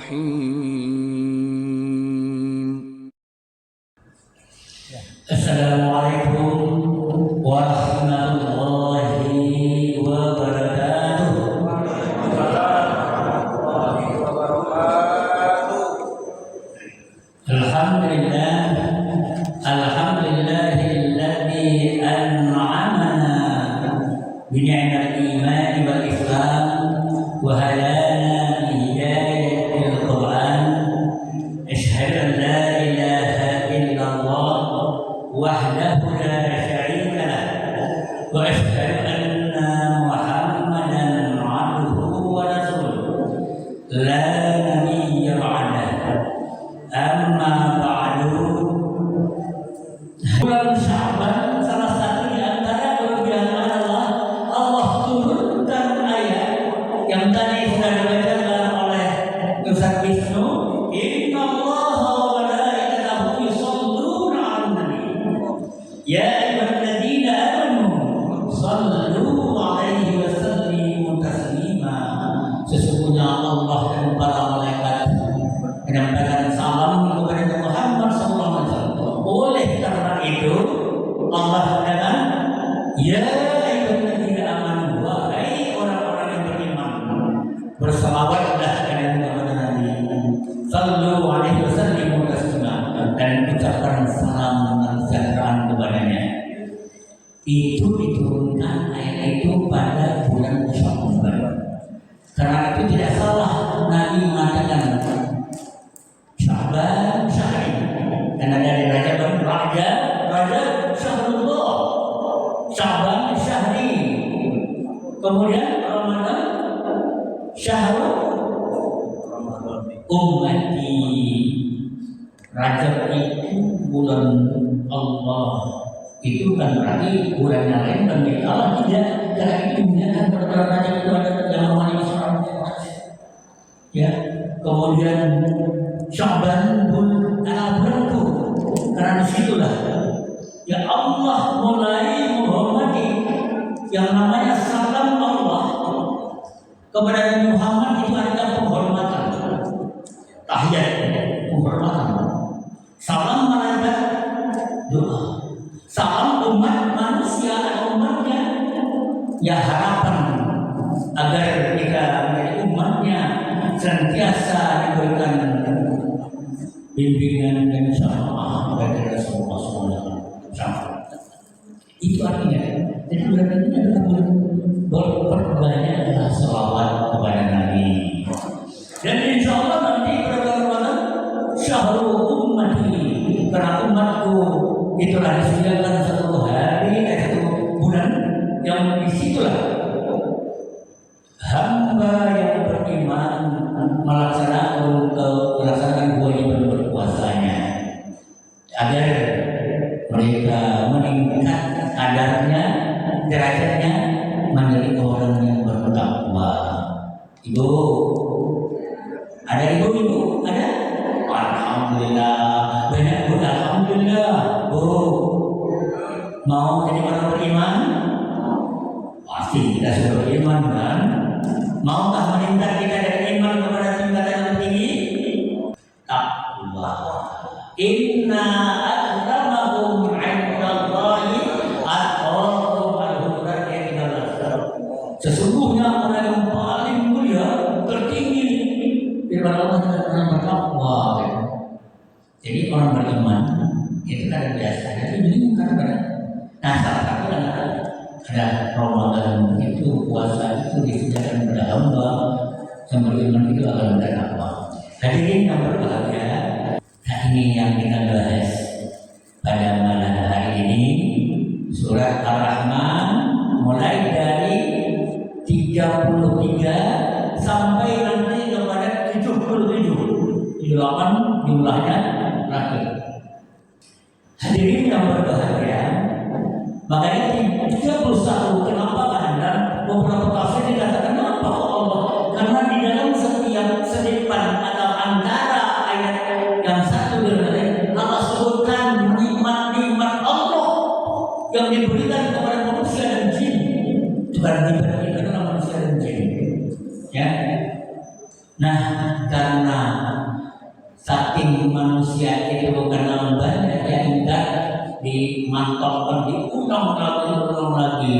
الرحيم. السلام عليكم ورحمة الله وبركاته. Alhamdulillah, alhamdulillahilladzi an'amana bi ni'matil iman wal islam wa hadana bi hidayatil Qur'an. Asyhadu an la ilaha illallah wahdahu la syarika lah wa asyhadu anna Muhammadan 'abduhu wa rasuluh la nabiyya ba'dahu. Amma ba'du. Bulan Sya'ban salah satu di antara kebiasaan Allah turunkan ayat yang tadi sudah dibacakan oleh Ustaz Wisnu. Innallaha wa malaikatahu yusholluna 'alan nabi. Ya ayyuhalladzina amanu shallu 'alaihi wa sallimu taslima. Sesungguhnya Allah dan para malaikat menyampaikan salam kepada Muhammad SAW. Oleh karena itu Allah katakan, ya ayyuhalladzina amanu, wahai orang-orang yang beriman, bersalawatlah kepada Nabi, sallu alaihi wasallam taslima, dan ucapkan salam dan kesejahteraan kepadanya. Itu diturunkan ayat itu pada bulan Sya'ban. Karena itu tidak salah Nabi mengatakan Sya'ban syahri, dan ada di Rajab syahrullah, Sya'ban syahri, kemudian Ramadan syahrul ummati. Rajab itu bulan Allah, itu kan berarti bulan yang lain bagi Allah tidak. Karena itu kan pada Rajab itu ada yang namanya Islam, ya. Kemudian Sya'ban bulanku, karena disitulah ya Allah mulai menghormati yang namanya salam Allah kepada Nabi Muhammad. Itu ada penghormatan, tahiyat, penghormatan. Salam malaikat, doa. Salam umat manusia atau umatnya, ya harapan agar kita menjadi umatnya senantiasa diberikan bimbingan dan syafaat dari Rasulullah SAW. Itu artinya, jadi bulan ini adalah berbanyaklah selawat kepada Nabi. Dan insya Allah nanti pada Ramadan syahrul ummati, karena umatku itulah disediakan satu hari, satu bulan yang disitulah hamba yang beriman melaksanakan kewajiban berpuasanya, agar mereka meningkat kadarnya, derajatnya menjadi orang yang bertakwa. Ibu, ada ibu? Ada? Alhamdulillah, banyak bu. Alhamdulillah, bu. Mau jadi orang beriman? Pasti kita sudah beriman kan? Maukah meningkat kita dari iman kepada tingkatan yang tinggi? Takwa. Inna akramakum 'indallahi atqakum. Al-Quran ayat 13. Sesungguhnya orang yang paling mulia, tertinggi di hadapan Allah adalah orang bertakwa. Jadi orang beriman itu kan biasanya ini bukan berat. Nah, salah satu ada Ramadan itu, puasa itu disediakan pada hamba yang beriman itu akan bertakwa. Hadirin yang berbahagia, nah ini yang kita bahas pada malam hari ini, surat Ar-Rahman mulai dari 33 sampai nanti kepada 77, 8 jumlahnya terakhir. Hadirin yang berbahagia, makanya 31 kenapa Anda beberapa tafsir dikatakan kenapa Allah? Karena di dalam setiap selipan atau antara ayat yang satu dan lain, Allah sebutkan nikmat-nikmat Allah yang diberikan kepada manusia dan jin. Bukan diberikan kepada manusia dan jin. Ya. Nah, karena itu karena banyak yang ingkar dimantapkan, diulang lagi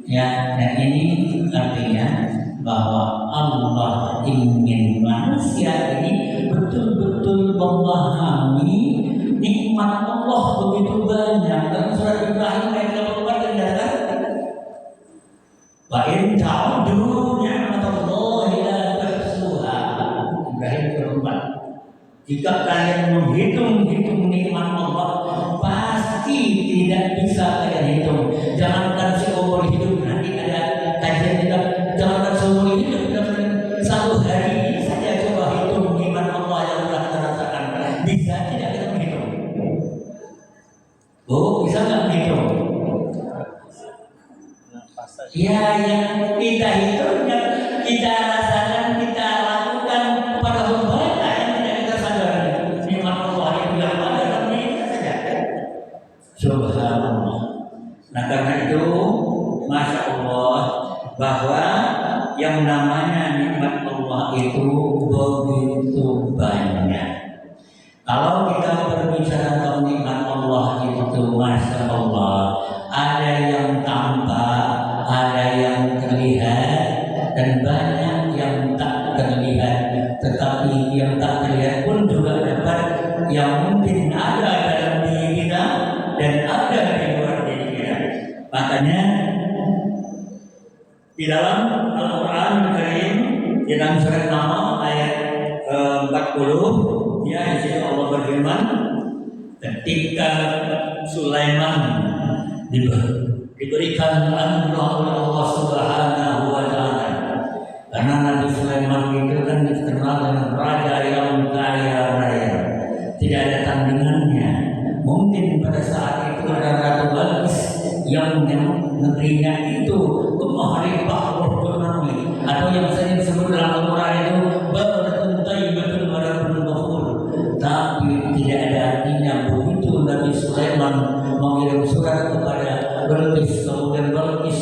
ya. Dan ini artinya bahwa Allah ingin manusia ini betul-betul memahami nikmat Allah begitu banyak. Dalam surat Ibrahim ayat 84 dikatakan, wa in ta'udu ni'matallahi la tuhsuha. Ibrahim 4. Jika kalian menghitung nikmat Allah, pasti tidak bisa kalian hitung. Jangankan seumur hidup, nanti ada kajian kita, jangankan seumur hidup, satu hari ini saja coba hitung nikmat Allah yang telah kita rasakan. Bisa tidak kita menghitung? Oh, bisa nggak menghitung? Ya, yang kita hitung, yang kita rasakan, kita lakukan pada banyak yang tidak kita sadari. Nikmat Allah yang ada dalam diri kita saja. Subhanallah. Nah karena itu, masya Allah, bahwa yang namanya nikmat Allah itu begitu banyak. Kalau kita berbicara tentang nikmat Allah itu, masya Allah, ada yang tampak, ada yang terlihat, dan banyak yang tak terlihat. Tetapi yang tak terlihat pun juga dapat, yang mungkin ada dalam diri kita dan ada di luar diri kita. Makanya di dalam Al-Quran Karim, di dalam surat Nahl ayat 40, ya, di sini Allah berfirman, ketika Sulaiman diberikan anugerah oleh Allah Subhanahu wa Ta'ala, karena Nabi Sulaiman itu kan terkenal dengan raja yang kaya raya, tidak ada tandingannya. Mungkin pada saat itu ada Ratu Balqis yang negerinya itu kemaharifah Qur'ani, atau yang sering disebut dalam Al-Quran itu baratun thayyibatun wa rabbun ghafur. Tapi tidak ada artinya begitu Nabi Sulaiman mengirim surat kepada Balqis, kemudian Balqis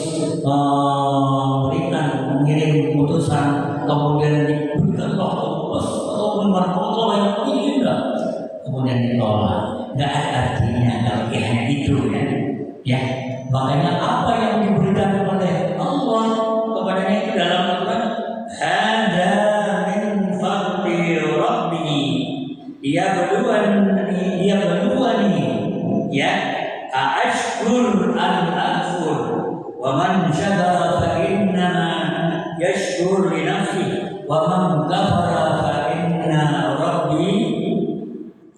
mengirim utusan, kemudian diberikan ataupun martabat yang indah, kemudian ditolak. Tidak ada artinya kalau hanya itu ya. Makanya apa yang diberikan oleh Allah kepadanya itu dalam Al-Quran, hada min fadli rabbi yabluwani ya ashkur an akfur wa man syakara fa innama yashkur li nafsihi wa man kafara fa inna rabbi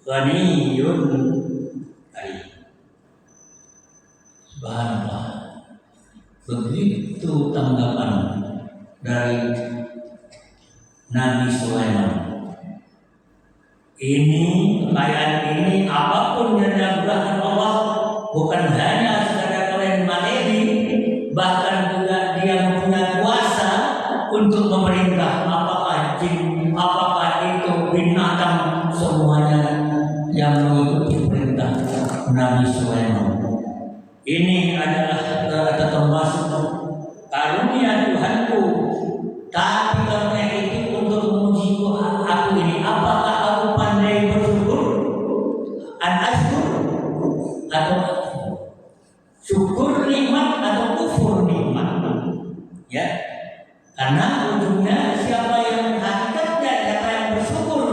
ghaniyyun karim. Subhanallah. Begitu tanggapan dari Nabi Sulaiman. Ini kekayaan ini, apapun yang dianugerahkan Allah, bukan hanya sekadar kalian materi, bahkan juga dia mempunyai kuasa untuk memerintah, apakah jin, apakah itu binatang, semuanya yang mengikuti perintah Nabi Sulaiman. Ini adalah termasuk karunia Tuhanku. Tapi karunia itu untuk menguji aku ini, apakah aku pandai bersyukur? An-ashkur atau syukur nikmat atau kufur nikmat? Ya, karena ujungnya siapa yang hakikatnya, siapa yang bersyukur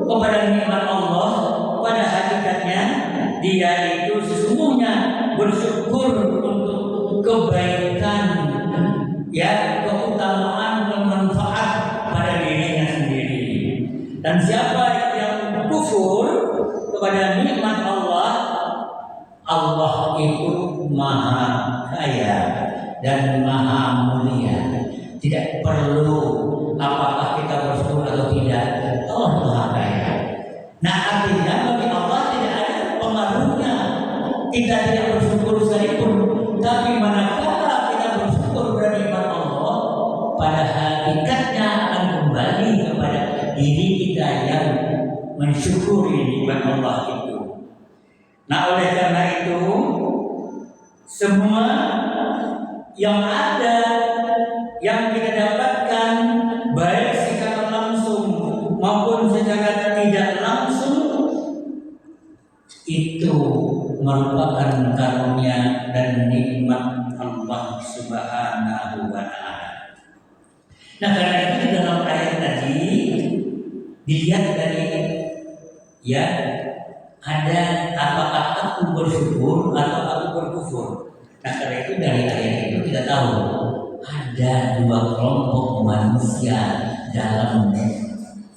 kepada nikmat Allah, pada hakikatnya dia itu sesungguhnya bersyukur untuk kebaikan, ya, keutamaan dan manfaat pada dirinya sendiri. Dan siapa yang kufur kepada nikmat Allah, Allah itu maha kaya dan maha mulia. Tidak perlu apakah kita bersyukur atau tidak, Allah maha kaya. Nah artinya bagi Allah tidak ada pengaruhnya kita tidak bersyukur sekalipun. Tapi manakala kita bersyukur pada nikmat Allah, pada hakikatnya akan kembali kepada diri kita yang mensyukuri nikmat Allah itu. Nah oleh karena itu, semua yang ada, yang kita dapatkan, baik secara langsung maupun secara tidak langsung, itu merupakan karunia dan nikmat Allah Subhanahu wa Ta'ala. Nah, karena itu di dalam ayat tadi dilihat dari ya ada apakah aku bersyukur atau aku berkufur. Nah, karena itu dari ayat itu kita tahu ada dua kelompok manusia dalam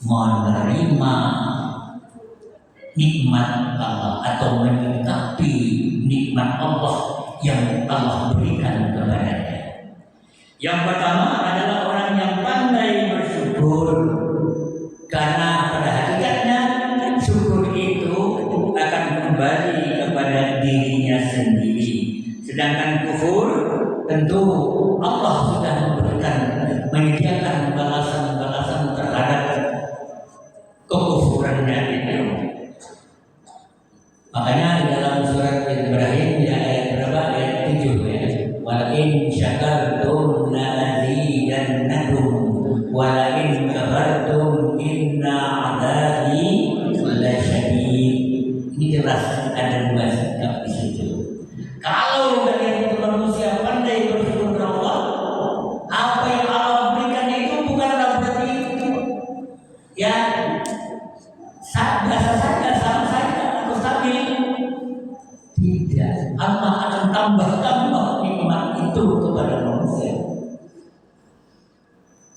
menerima nikmat Allah atau menyikapi nikmat Allah yang Allah berikan kepadanya. Yang pertama adalah orang yang pandai bersyukur, karena pada hakikatnya syukur itu akan kembali kepada dirinya sendiri. Sedangkan kufur tentu Allah sudah menyediakan balasan-balasan terhadap kekufurannya itu. Makanya di dalam surat Ibrahim di ayat berapa? Ayat 7 ya. Wa in syakartum la azidannakum wa la in kafartum inna adzabi lasyadid. Ini jelas ada dua sikap di situ. Kalau kalian itu manusia pandai bersyukur kepada Allah, apa yang Allah berikan itu bukanlah berarti ya biasa saja, sama saja atau stabil. Tidak, Allah akan tambah nikmat itu kepada manusia.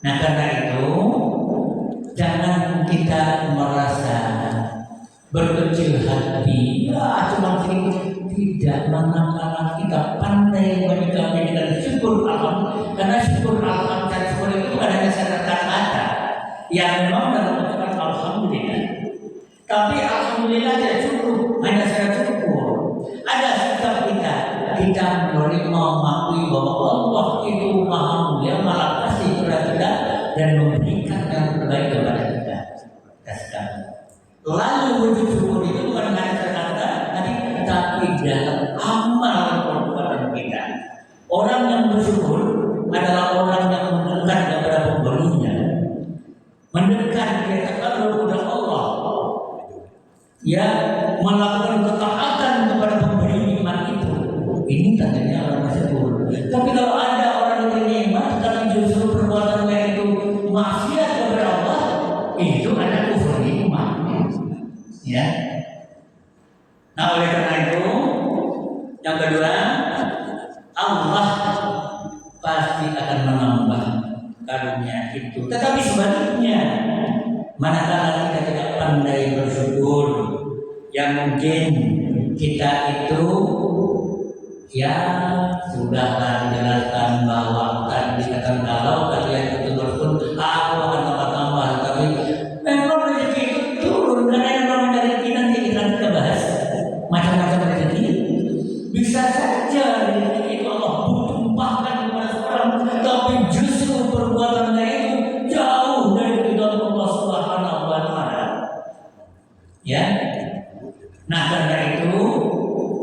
Nah, karena itu jangan kita merasa berkecil hati. Ya, cuma sedikit. Tidak, manakala kita pandai menyikapi dengan syukur alhamdulillah. Karena syukur alhamdulillah dan syukur itu bukan hanya sekedar kata yang memang dalam ucapan alhamdulillah. Tapi alhamdulillah tidak cukup hanya sekedar syukur. Ada sikap kita menerima mengakui bahwa Allah itu Maha Mulia, Maha Kasih kepada kita dan memberikan yang terbaik kepada kita. Lalu wujud syukur itu bukan hanya kata, tapi dalam amal perbuatan kita. Orang yang bersyukur adalah orang yang mendekat kepada pemberinya, mendekat kepada kepada Allah, ya, melakukan ketaatan kepada pemberi nikmat itu. Ini tandanya orang bersyukur. Tapi kalau ada orang yang nikmat tapi justru perbuatannya itu maksiat kepada Allah, itu ada kufur nikmat. Ya. Nah, oleh karena itu, yang kedua, Allah pasti akan menambah karunia itu. Tetapi sebaliknya, manakala kita tidak pandai bersyukur, yang mungkin kita itu ya sudahlah dijelaskan bahwa tadi dikatakan kalau kalian itu bersyukur, aku akan tambah-tambah. Tapi memang rezeki itu turun, karena yang namanya rezeki nanti kita bahas macam-macam rezeki. Bisa saja rezeki itu Allah tumpahkan kepada seorang, tapi justru perbuatannya itu jauh dari keridhaan Allah Subhanahu wa Ta'ala. Ya. Nah, karena itu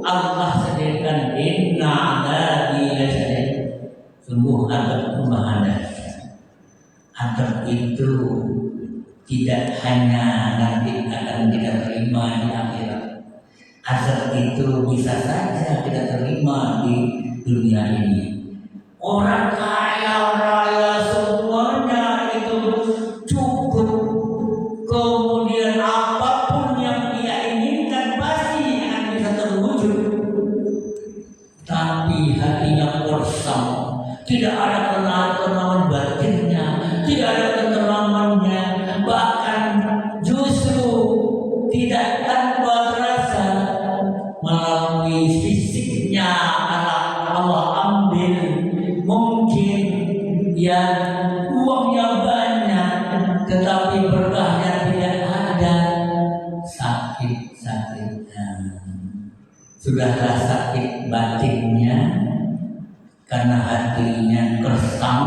Allah sediakan inna adzabi lasyadid. Sungguh azab Maha dahsyat. Azab itu tidak hanya nanti akan kita terima di akhirat. Azab itu bisa saja kita terima di dunia ini. Orang kaya raya semuanya itu cukup, kemudian apapun yang dia inginkan pasti akan bisa terwujud. Tapi hatinya kosong, tidak ada kenalan batinnya, tidak ada keteramannya, bahkan justru tidak tanpa terasa melalui fisiknya Allah ambil. Mungkin ya uangnya banyak, tetapi berkahnya tidak ada. Sakit-sakitnya, sudahlah sakit batinnya karena hatinya kersang,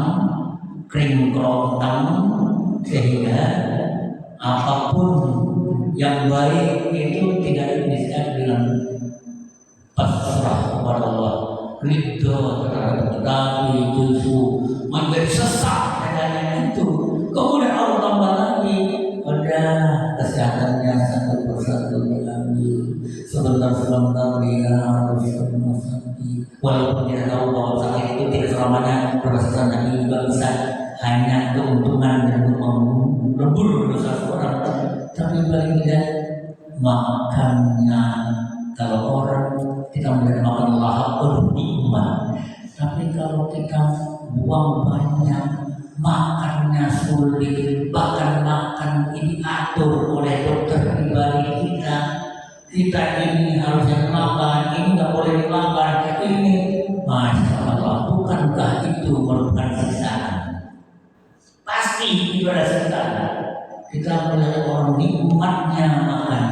kering kerontang, sehingga apapun yang baik itu tidak bisa bilang pasrah kepada Allah, ridho terhadap, tetapi justru menjadi sesak padanya itu. Kemudian Allah tambah lagi, udah kesehatannya satu persatu diambil, sebentar-sebentar dia harus rumah sakit. Walaupun tidak tahu bahwa sakit itu tidak selamanya berbahasa Nabi juga bisa hanya keuntungan dan melebur dosa seorang. Tapi paling tidak makannya, kalau orang kita melihat makan lahap bernikmat, tapi kalau kita buang banyak, makannya sulit, bahkan makan ini diatur oleh dokter pribadi kita. Kita ini harusnya makan, ini nggak boleh dimakan, ini masya Allah, bukankah itu merupakan siksaan? Pasti itu ada siksaan. Kita melihat orang nikmatnya makan,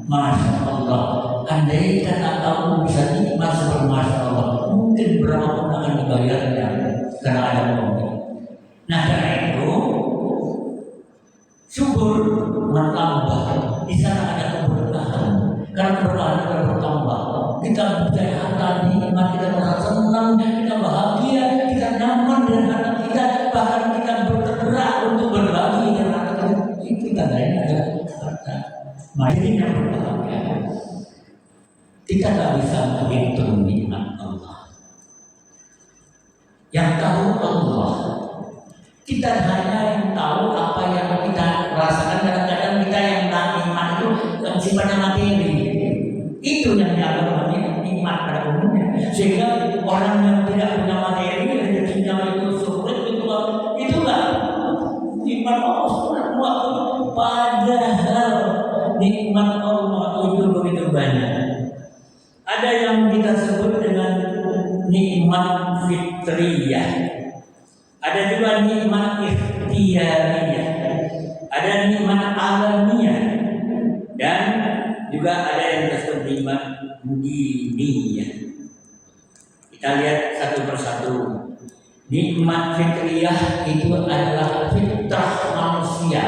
masya Allah. Andai kata kamu bisa nikmat seperti masya Allah, mungkin berapa pun akan dibayarnya karena ada uangnya. Nah karena itu subur bertambah, di sana ada keberkahan. Karena keberkahan kita bertambah, kita berjaya harta nikmat, kita merasa senang, kita bahagia, kita nyaman dengan harta kita, bahkan kita bergerak untuk berbagi dengan harta itu tandanya ada harta. Mari kita berbahagia. Kita tak bisa menghitung nikmat Allah. Yang tahu Allah. Kita hanya yang tahu apa yang kita rasakan. Kadang-kadang kita yang nikmat itu yang sifatnya materi. Itu yang dianggap nikmat pada umumnya. Sehingga orang yang tidak punya materi, rezekinya itu sulit, itu enggak nikmat Allah subhanahu. Padahal nikmat Allah itu begitu banyak. Ada yang kita sebut dengan nikmat fitriyah, ada juga nikmat ikhtiyariyah, ada nikmat alamiah, dan juga ada yang disebut nikmat diniyah. Kita lihat satu persatu. Nikmat fitriyah itu adalah fitrah manusia,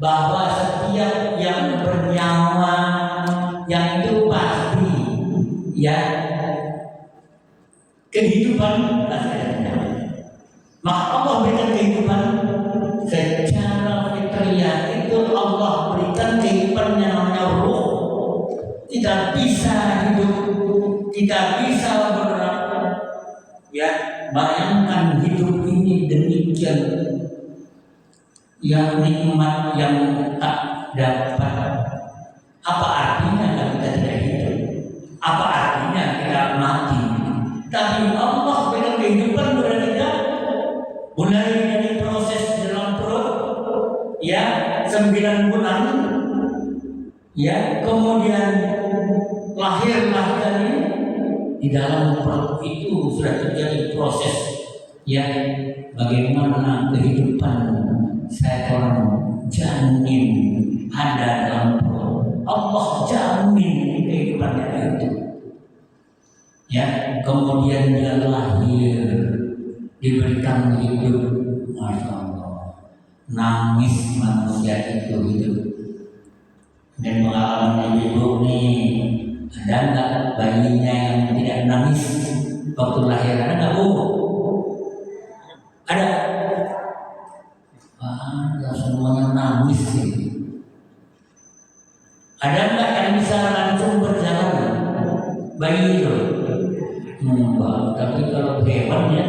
bahwa setiap yang bernyawa yang itu pasti ya kehidupan rasanya. Maka Allah berikan kehidupan secara fitriyah, itu Allah berikan kehidupan yang namanya ruh. Tidak bisa hidup, tidak bisa bergerak. Ya, bayangkan hidup ini demikian yang nikmat yang tak dapat. Apa artinya kalau kita tidak hidup? Apa artinya kita mati? Tapi Allah berikan kehidupan kepada kita, mulai dari proses dalam perut, ya 9 bulan, ya kemudian lahirlah dari di dalam perut itu sudah terjadi proses, ya bagaimana kehidupan seorang janin ada dalam perut. Allah jamin kehidupannya itu. Ya, kemudian dia lahir, diberikan hidup, masya Allah. Nangis manusia itu hidup. Dan pengalaman ibu nih, ada nggak bayinya yang tidak nangis waktu lahir? Ada nggak bu? Ada. Ada, semuanya nangis sih. Ada nggak yang bisa langsung berjalan bayi itu? Enggak, tapi kalau hewan ya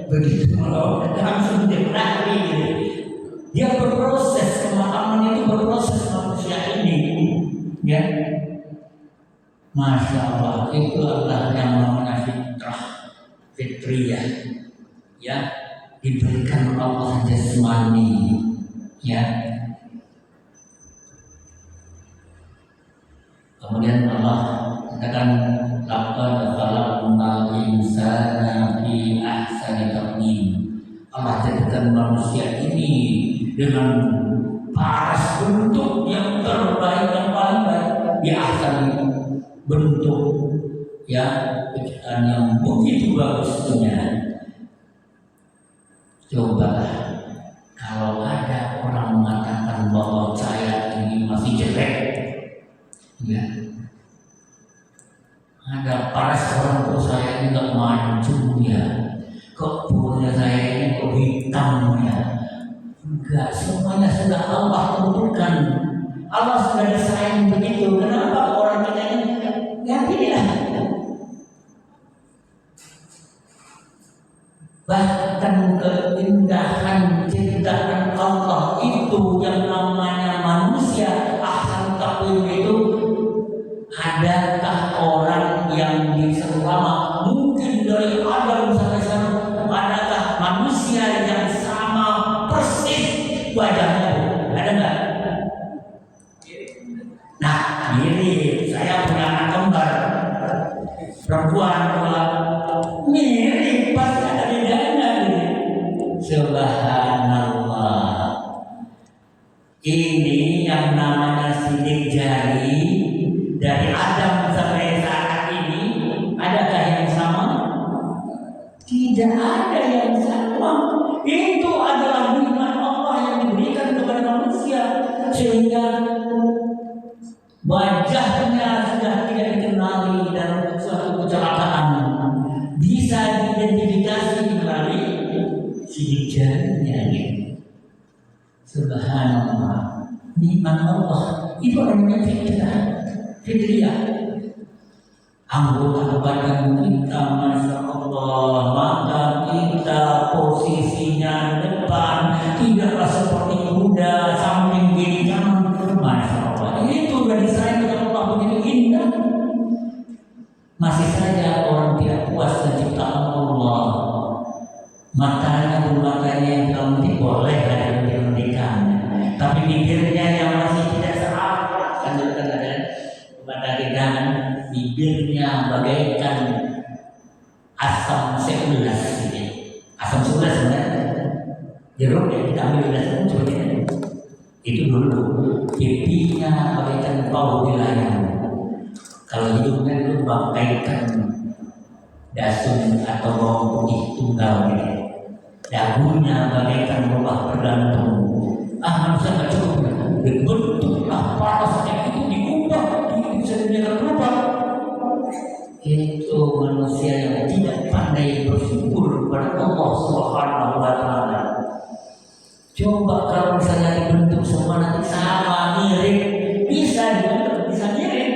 begitu kalau langsung berlari gitu. Dia berproses, pemahaman itu berproses manusia ini, ya. Masya Allah, itu adalah yang namanya fitrah, fitriyah, ya, diberikan Allah jasmani, ya. Kemudian Allah katakan laqad khalaqnal insana fi ahsani taqwim. Allah jadikan manusia ini dengan paras bentuk yang terbaik, yang paling baik, di ahsani bentuk, ya, penciptaan yang begitu bagusnya. Cobalah kalau ada orang mengatakan bahwa saya ini masih jelek, ya, ada paras orang tua saya ini nggak mancung ya, kok bulunya saya ini kok hitam ya, enggak, semuanya sudah Allah tentukan. Allah sudah desain begitu. Kenapa orang kita ini Bahkan keindahan ciptaan Allah itu yang namanya manusia, ahsan takwim itu, adakah orang yang selama mungkin dari Adam sampai sekarang, adakah manusia yang sama persis wajahnya? Ada nggak? Nah, mirip. Saya punya anak kembar perempuan, mirip, pasti ada bedanya. Subhanallah. Ini yang namanya sidik jari dari Adam sampai saat ini, adakah yang sama? Tidak ada yang sama. Itu adalah nikmat Allah yang diberikan kepada manusia, sehingga wajahnya sudah tidak dikenali dalam suatu kecelakaan, bisa diidentifikasi melalui sidik jarinya. Subhanallah, nikmat Allah itu namanya fitriyah. Anggota badan kita, masya Allah, mata kita posisinya depan, tidaklah seperti kuda samping kiri kanan, masya Allah. Itu dari saya kepada Allah begitu indah. Masih saja orang tidak puas dengan ciptaan Allah. Matanya yang belum boleh ada dihentikan, tapi bibirnya yang masih tidak sehat. Kan dulu kan ada kepada kita, bibirnya bagaikan asam sebelas ini. Asam sebelas sebenarnya jeruk yang kita ambil dari asam seperti ini. Itu dulu pipinya bagaikan bau wilayah. Kalau hidungnya dulu bagaikan dasun atau bawang putih tunggal ini. Dagunya bagaikan lubang bergantung. Manusia nggak cukup, dibentuklah parasnya itu diubah, bisa dibiarkan berubah. Itu manusia yang tidak pandai bersyukur kepada Allah Subhanahu wa Ta'ala. Coba kalau misalnya dibentuk semua nanti sama mirip, bisa dibentuk, bisa mirip,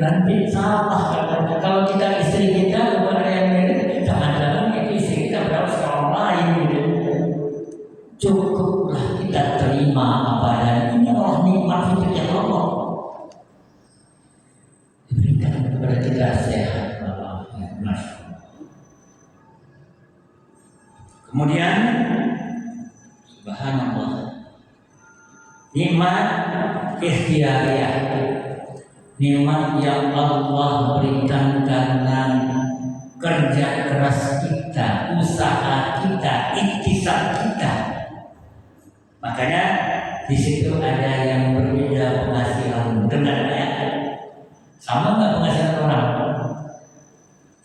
nanti salah. Kalau kita istri kita kepada yang mirip, jangan-jangan itu istri kita berapa seorang lain. Cukuplah kita terima apa adanya. Ini adalah nikmat fitrah Allah. Diberikan kepada kita sehat. Kemudian, subhanallah, nikmat ikhtiariyah, nikmat yang Allah berikan karena kerja keras kita, usaha kita, ikhtisab kita. Makanya di situ ada yang berbeda penghasilan. Benar ya? Sama nggak penghasilan orang?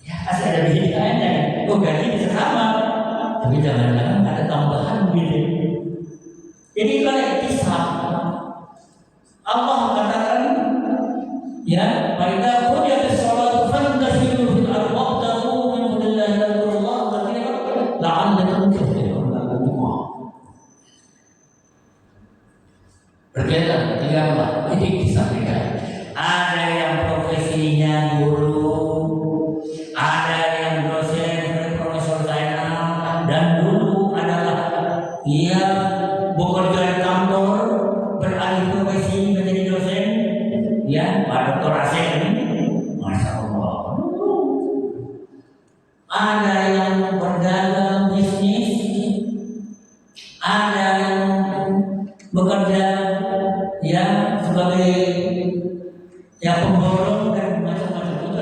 Ya pasti ada bedanya. Oh gaji bisa sama, tapi jangan-jangan ada tambahan gitu. Jadi kalau ikhtisab, Allah katakan, ya, "Baiklah, qul sholat fantashiru fil ardi wabtaghu min fadlillahi wadhkurullaha katsiran la'allakum tuflihun." Berbeda, tinggallah. Ini kisah mereka. Ada yang profesinya guru, ada yang dosen, profesor Zainal, dan dulu adalah ia bekerja di kantor, beralih profesi menjadi dosen, ya, Pak Dr. Asep ini, masya Allah. Ada yang berdagang bisnis, ada yang bekerja ya sebagai ya pemborong dan macam-macam. Itu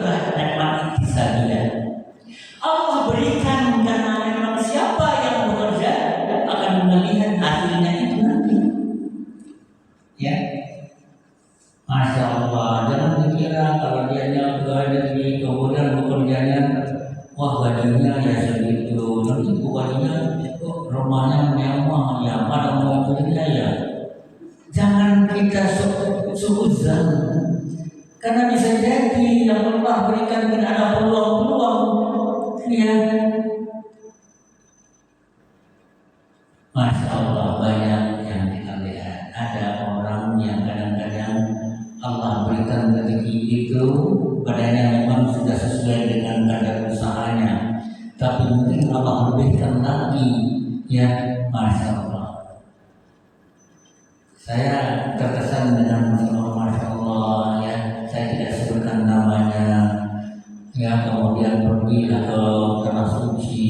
pergilah ke tanah suci,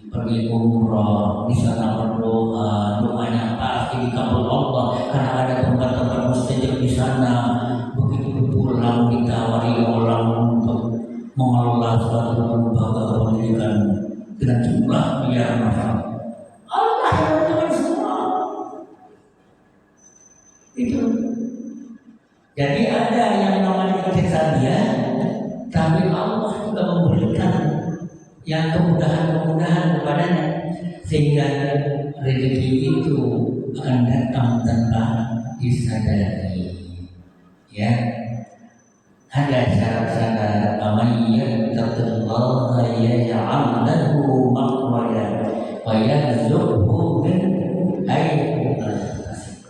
pergi umroh, di sana berdoa, doanya pasti dikabul Allah karena ada tempat-tempat mustajab di sana. Begitu pulang ditawari orang untuk mengelola suatu lembaga pendidikan dengan jumlah miliar masyarakat. Allah yang menentukan semua itu. Jadi ada yang namanya ikhtiar dia, tapi Allah juga memberikan yang kemudahan-kemudahan kepadanya sehingga rezeki itu akan datang tanpa disadari. Ya, ada syarat-syarat amanya tertentu yaj'al lahu makhraja wa yarzuqhu min haythu la yahtasib.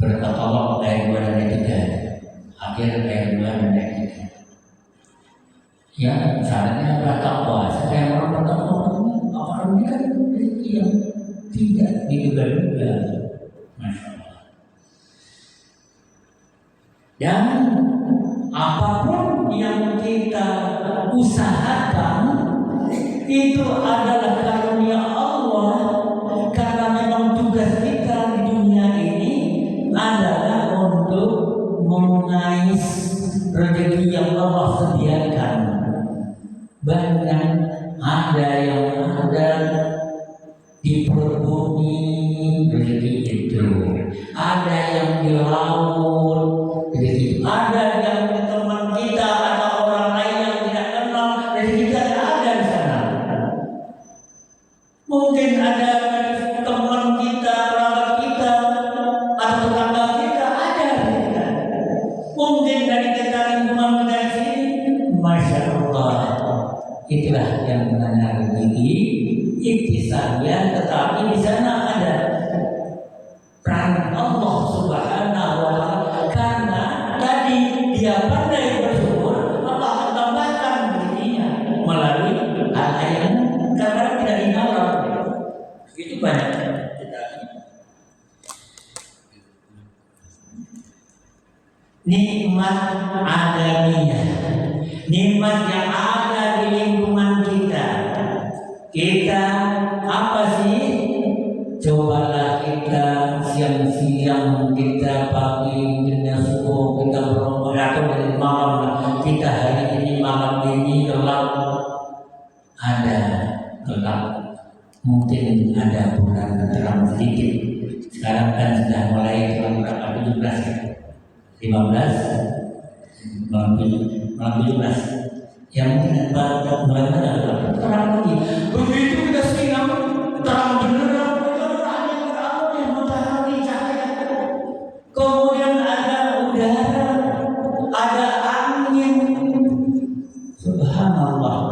Berkata ayat 2 dan ayat 3, akhir ayat 2 dan ayat 3. Ya, syaratnya adalah takwa. Setiap orang bertakwa akan memberikan rezeki yang tidak diduga-duga. Masya Allah. Dan apapun yang kita usahakan itu adalah karunia Allah, karena memang tugas kita di dunia ini adalah untuk mengais rezeki yang Allah sediakan. Banyak ada yang ada di perut bumi rezeki itu, ada yang di laut rezeki, ada yang di teman kita, ada orang lain yang tidak kenal rezeki kita ada di sana. Mungkin ada teman kita, kerabat kita, atau tetangga kita ada rezeki kita. Mungkin dari kita lingkungan kita di sini, masya Allah. Itulah yang namanya rezeki ikhtisabiyah, tetapi di sana ada peran Allah Subhanahu wa Ta'ala, karena tadi dia pandai bersyukur, Allah akan tambahkan rezekinya melalui hal yang karena tidak diharap. Itu banyak kita. Nikmat adamiyah, nikmat yang ada di lingkungan kita. Kita apa sih? Cobalah kita siang-siang, kita pagi, kita subuh, kita berdoa atau dari malam. Kita hari ini malam ini gelap, ada gelap. Mungkin ada bulan terang sedikit. Sekarang kan sudah mulai terang berapa? 17, 15, malam 17. Yang mungkin pada bulan ada terang lagi. Begitu kita siang terang beneran, ada matahari cahaya. Kemudian ada udara, ada angin. Subhanallah.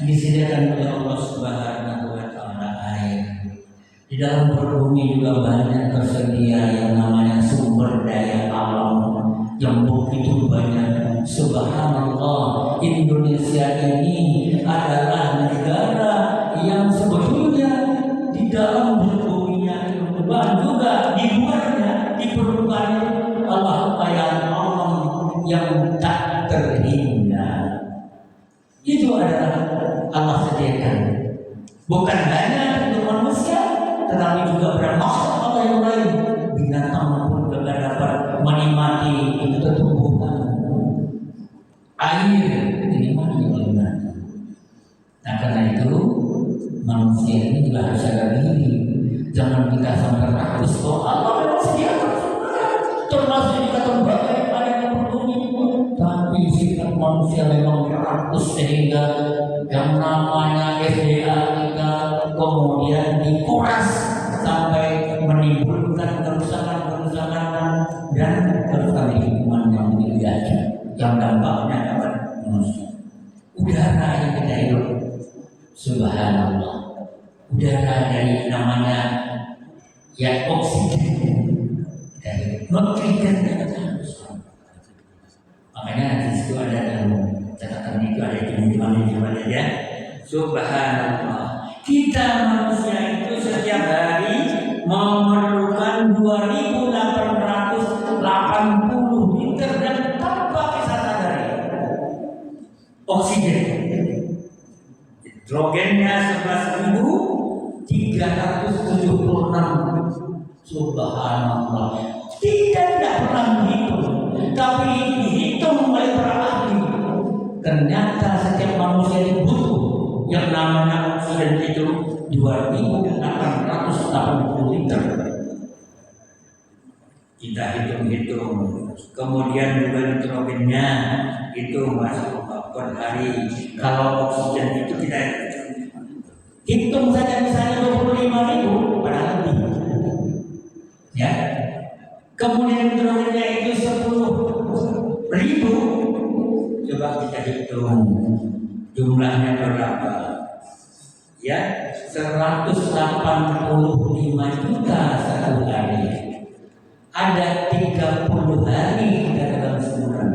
Disediakan oleh Allah Subhanahu wa Ta'ala air. Di dalam perut bumi juga banyak tersedia yang namanya sumber daya alam yang begitu banyak. Subhanallah, Indonesia ini adalah negara yang sebetulnya di dalam buminya dan juga di luarnya diperlukan Allah ayat alam yang tak terhingga. Itu adalah Allah sediakan, bukan hanya untuk manusia, tetapi juga pada makhluk Allah yang lain. Binatang pun juga dapat menikmati tumbuhan, air dinikmati oleh binatang. Nah, karena itu manusia ini juga harus sadar diri. Jangan kita sampai rakus bahwa Allah memang sediakan termasuk juga terbaik pada yang berbumi. Tapi sikap manusia memang rakus sehingga yang namanya SDA kita kemudian dikuras sampai menimbulkan kerusakan-kerusakan dan kerusakan lingkungan yang berbeda, yang dampaknya dapat manusia. Udara yang kita hidup, subhanallah, udara dari namanya ya oksigen dari oksigen yang harus. Makanya di situ ada dalam catatan itu ada di ya. Subhanallah. Kita manusia itu setiap hari memerlukan 2.880 liter dan Subhanallah. Tidak pernah dihitung, tapi dihitung oleh para ahli. Ternyata setiap manusia itu butuh yang namanya oksigen itu 2.880 liter. Kita hitung-hitung, kemudian juga nitrogennya itu masuk per hari. Kalau oksigen itu kita hitung saja misalnya 25.000 padahal lebih, ya. Kemudian nitrogennya itu 10.000, coba kita hitung jumlahnya berapa? Ya, 185 juta satu hari. Ada 30 hari kita dalam sebulan.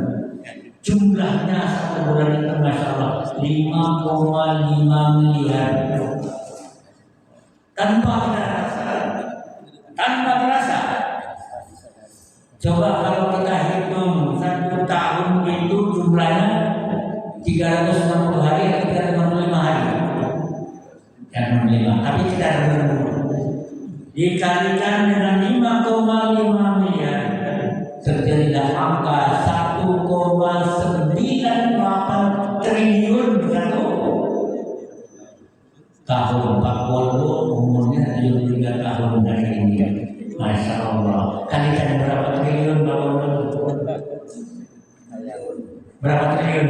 Jumlahnya satu bulan itu Masya Allah 5,5 miliar. Tanpa terasa. Coba kalau kita hitung 1 tahun itu jumlahnya 360 hari atau 365 hari. 365, tapi tidak ada berumur. Dikalikan dengan 5,5 miliar, terjadilah angka 1,98 triliun satu tahun. 40 umurnya 73 tahun dari ini. Masya Allah. Kalikan berapa triliun berapa triliun?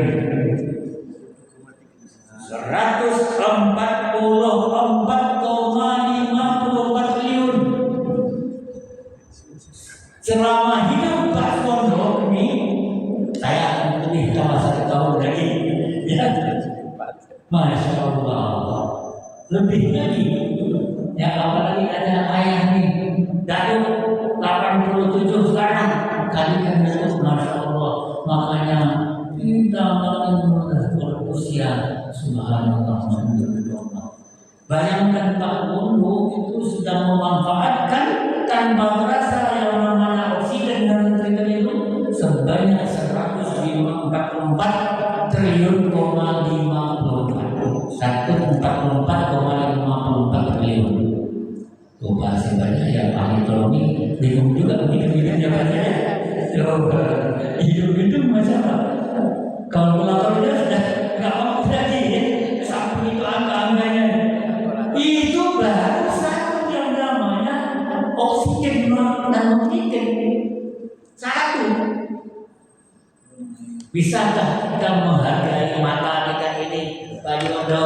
144,54 triliun. Selama hidup Pak Suwondo ini, saya lebih lama 1 tahun lagi, ya. Masya Allah, lebih lagi. Ya apalagi ada ayah nih, Datuk 87 sekarang, kalikan itu Masya Allah. Makanya kita makin berusia, Subhanallah, Alhamdulillah. Bayangkan Pak Suwondo itu sudah memanfaatkan tanpa terasa yang namanya oksigen dan nitrogen itu sebanyak 144 triliun 144,54 triliun. Tuh bahasa banyak ya Pak Ekonomi bingung juga begitu jawabannya. Hidup masalah. Kalkulatornya sudah nggak mampu lagi ya. Sampai itu angka-angkanya. Itu baru satu yang namanya oksigen dan nitrogen. Satu. Bisakah kita menghargai mata kita ini? Pak Yodo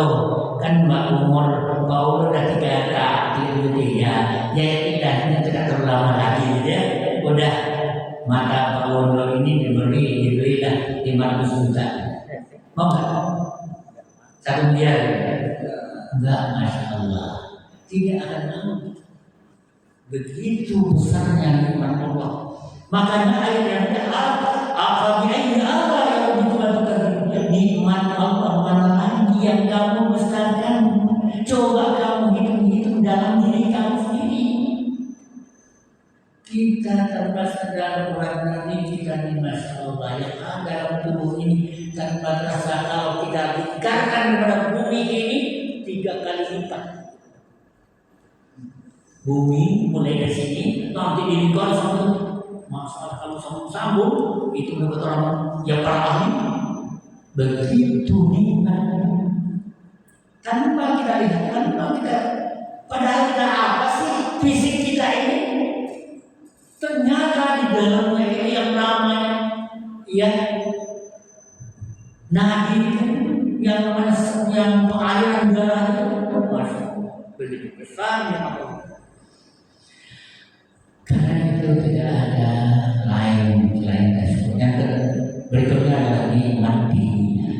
kan Mbak umur udah 3 tahun ya. Jadi tidak terlalu lama lagi ya. Udah mata Pak Yodo ini diberilah 500 juta. Mau nggak? 1 miliar? Enggak, Masya Allah. Tidak akan mau. Begitu besarnya nikmat Allah. Makanya ayat yang apabila Allah yang betul-betul nikmat Allah mana lagi yang kamu besarkan? Coba kamu hitung-hitung dalam diri kamu sendiri. Kita tanpa sadar warna ini kita ini Masya Allah yang ada dalam tubuh ini tanpa terasa kalau kita lingkarkan kepada bumi ini 3 kali lipat. Bumi mulai dari sini nanti dilingkar sampai masalah kalau sambung itu menurut orang yang para ahli begitu nikmat tanpa kita lihat, tanpa kita padahal kita apa sih fisik kita ini ternyata di dalamnya ini yang namanya ya nadi yang namanya yang pengaliran darah itu masuk begitu besar ya Allah. Karena itu tidak ada lain tersebut. Yang berikutnya adalah nikmat dirinya.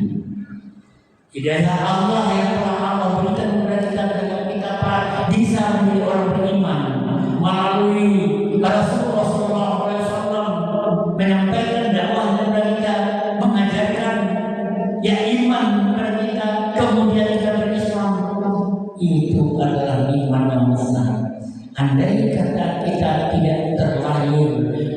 Hidayah Allah yang telah Allah berikan kepada kita agar kita bisa menjadi orang beriman melalui Rasulullah SAW menyampaikan dakwah kepada kita, mengajarkan ya iman kepada kita, kemudian kita berislam. Itu adalah iman yang besar. Andai kata kita tidak terlahir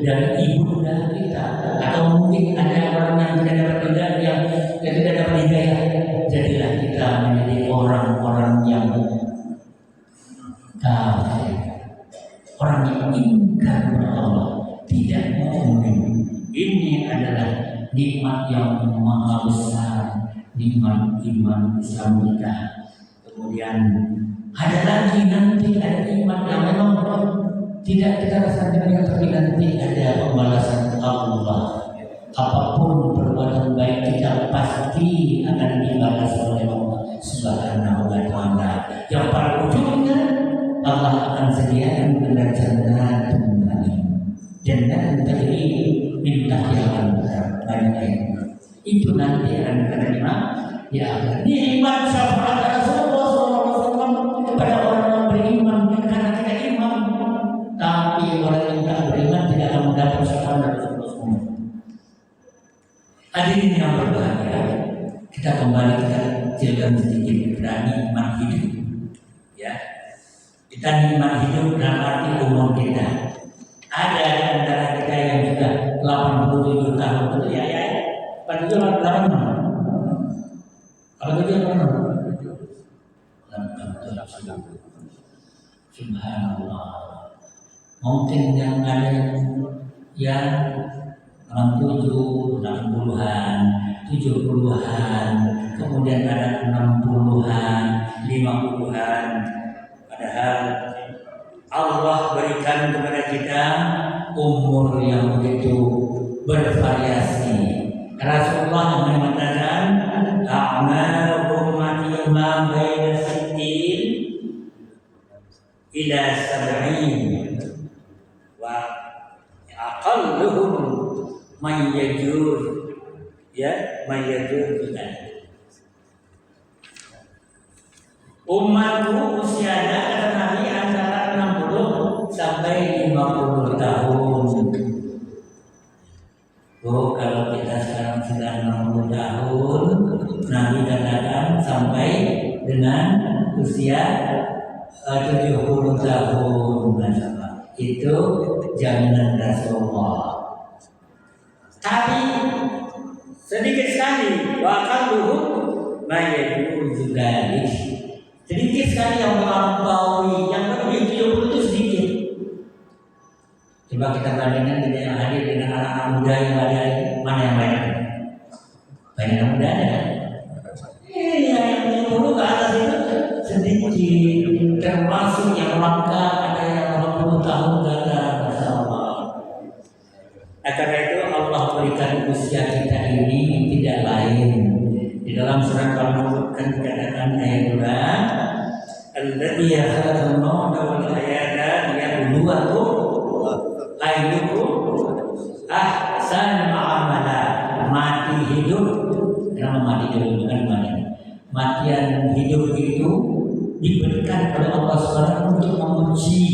dari ibunda kita, atau mungkin ada orang yang tidak dapat hidayah, yang tidak dapat hidayah, jadilah kita menjadi orang-orang yang kafir, orang yang ingkar Ini adalah nikmat yang maha besar, nikmat iman Islam kita. Kemudian ada lagi nanti ada nikmat yang memang tidak kita rasakan, tapi nanti ada pembalasan Allah. Apapun perbuatan baik kita pasti akan dibalas oleh Allah Subhanahu wa Ta'ala. Yang pada ujungnya Allah akan sediakan dengan jannatul na'im. Jannat tajri min tahtiha al-anhar. Itu nanti akan menerima ya nikmat syafaat Rasulullah SAW kepada orang yang beriman, karena kita iman. Tapi orang yang tak beriman tidak akan mendapat syafaat Rasulullah SAW. Hadirin yang berbahagia, kita kembali kita jalan sedikit berani nikmat hidup. Ya, kita nikmat hidup dalam arti umur kita. Ada di antara kita yang sudah 87 tahun, betul ya? 87 Subhanallah. Mungkin yang ada yang 67, 60-an, 70-an, kemudian ada 60-an, 50-an. Padahal Allah berikan kepada kita umur yang begitu bervariasi. Rasulullah mengatakan, "A'mal ummati ma baina sittin ila sab'in wa aqalluhum man yajur." Ya, man yajur kita. Umatku usianya kata Nabi antara 60 sampai 50 tahun. Oh, kalau kita sekarang sudah 60 tahun, Nabi katakan sampai dengan usia 70 tahun. Itu jaminan Rasulullah. Tapi sedikit sekali waqalluhu ma yajuzu dzalik. Sedikit sekali yang melampaui, yang lebih 70 itu sedikit. Coba kita bandingkan dengan yang hadir dengan anak-anak muda yang ada, mana yang banyak? Banyak yang muda ada kan? Iya, yang 70 ke atas itu sedikit. Termasuk yang langka ada yang 80 tahun ke atas. Masya Allah. Karena itu Allah berikan usia kita ini tidak lain. Di dalam surat Al-Mulk kan dikatakan ayat 2, "Alladzi khalaqal mauta wal hayata liyabluwakum ayyukum ahsanu amala." Mati hidup, nama mati hidup bukan mati. Matian hidup itu diberikan oleh Allah SWT untuk menguji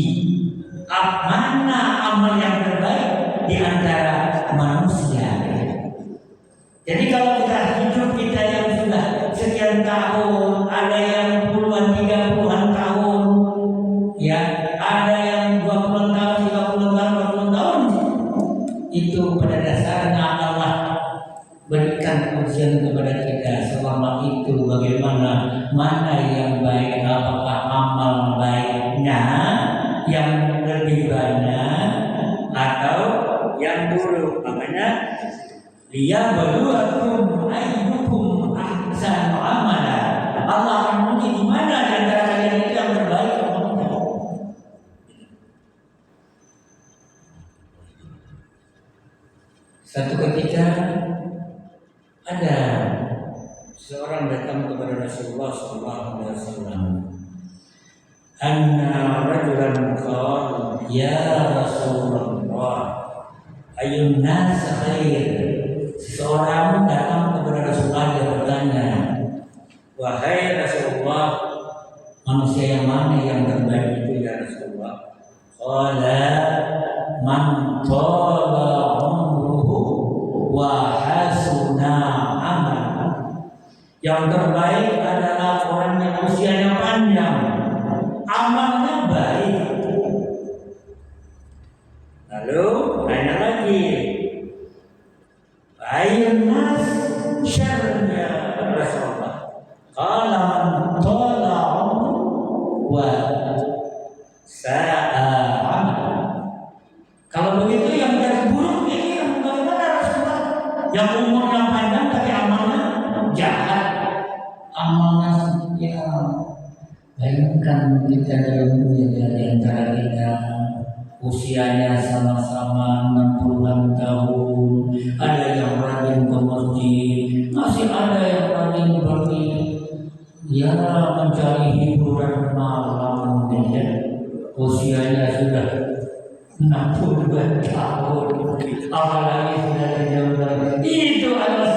mana amal yang terbaik di antara manusia. Jadi kalau kita hidup kita yang sudah sekian tahun, ada yang puluhan, 30-an tahun, ya, ada yang 20 tahun, 30 tahun, 20 tahun, itu pada dasarnya Allah berikan ujian kepada kita selama itu bagaimana, mana yang baik, apakah amal baiknya yang lebih banyak atau yang buruk. Makanya liyabluwakum ayyukum ahsanu amala. Allah akan menguji di mana di antara kalian itu yang terbaik. Satu ketika ada seorang datang kepada Rasulullah SAW. Anna rajulan qala ya Rasulullah ayyun nas khair. Seseorang datang kepada Rasulullah, dia bertanya, wahai Rasulullah, manusia yang mana yang terbaik itu ya Rasulullah? Qala man tala umruhu wa hasuna amal. Yang terbaik adalah orang yang usianya panjang, amalnya baik. Lalu tanya lagi, ayyun nas syarrun ya Rasulullah? Qala man tala umruhu wa sa'a amal. Kalau begitu yang terburuk ini yang bagaimana yang umur yang panjang tapi amalnya jahat. Amalnya ya, bayangkan kita dalam dunia di antara kita usianya sama-sama 60-an tahun, ada yang rajin ke masjid, masih ada yang rajin pergi ya mencari hiburan malam, ya. Usianya sudah 62 tahun, apalagi sudah terjauh. Itu adalah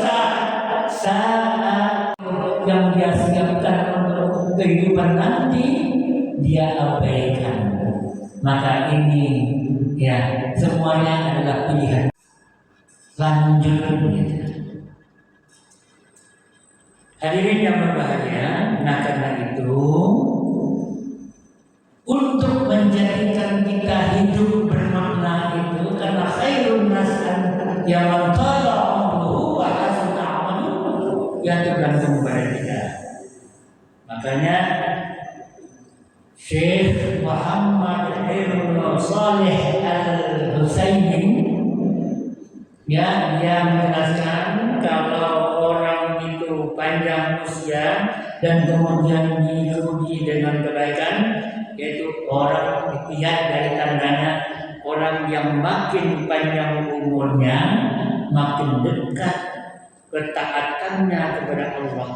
saat yang dia siapkan untuk kehidupan nanti, dia abaikan. Maka ini ya semuanya adalah pilihan. Lanjut gitu. Hadirin yang berbahagia, nah karena itu untuk menjadikan kita hidup bermakna itu, karena khairun nas yang mantala amruhu wa hasuna amaluhu, yang tergantung pada kita. Makanya Syekh Muhammad Ibn Saleh Al-Husaini ya, dia menjelaskan kalau orang itu panjang usia dan kemudian diikuti dengan kebaikan, yaitu orang dilihat dari tandanya orang yang makin panjang umurnya, makin dekat ketaatannya kepada Allah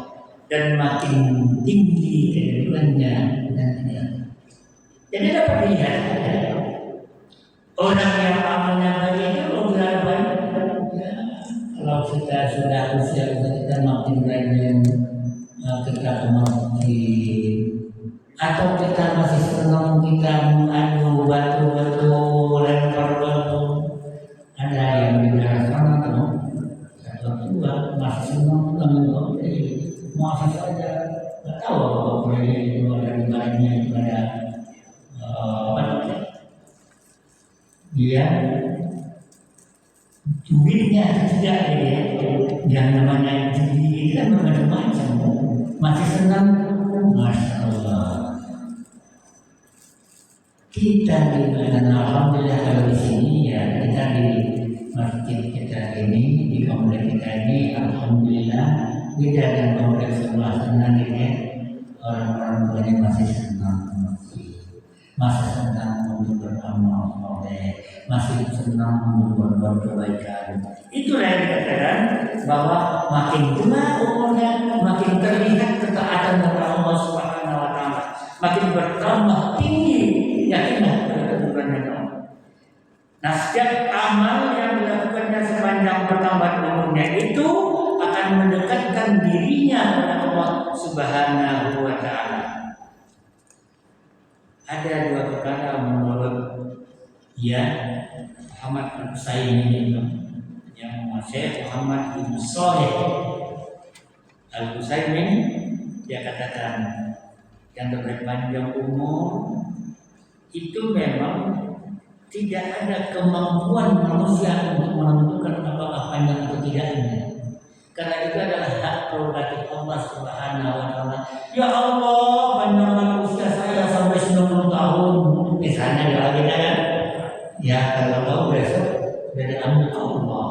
dan makin tinggi kehidupannya. Jadi dapat dilihat orang yang amalnya baik itu lebih baik. Kalau kita sudah usia kita makin rajin kita ke masjid, atau kita masih senang kita mengadu batu-batu, lempar batu. Ada yang di daerah sana tuh, satu tua masih senang mengambil masih saja nggak tahu apa proyek itu ada di baliknya itu ada apa dia duitnya tidak ya, yang namanya judi kan macam-macam, masih senang. Masya Allah, kita di mana alhamdulillah kalau di sini ya, kita di masjid kita ini, di komplek kita ini alhamdulillah beda dengan komplek sebelah sana ini, orang-orang tuanya masih senang masjid, masih senang untuk beramal soleh, masih senang untuk berbuat kebaikan. Itulah yang dikatakan bahwa makin tua umurnya, makin terlihat ketaatan kepada Allah Subhanahu wa Ta'ala, makin bertambah tinggi yakinlah kehidupannya Allah. Nah, setiap amal yang dilakukannya sepanjang bertambah umurnya itu akan mendekatkan dirinya kepada Allah Subhanahu wa Ta'ala. Ada dua perkara menurut ya Muhammad Al-Husaini itu, yang Syekh Muhammad bin Saleh Al-Husaini, dia katakan yang berpanjang umur itu memang tidak ada kemampuan manusia untuk menentukan apakah panjang atau tidaknya. Karena itu adalah hak prerogatif Allah Subhanahu wa Ta'ala. Ya Allah, panjangkan usia saya sampai 90 tahun. Misalnya dia lagi kan? Ya, kalau tahu besok dari ambil Allah.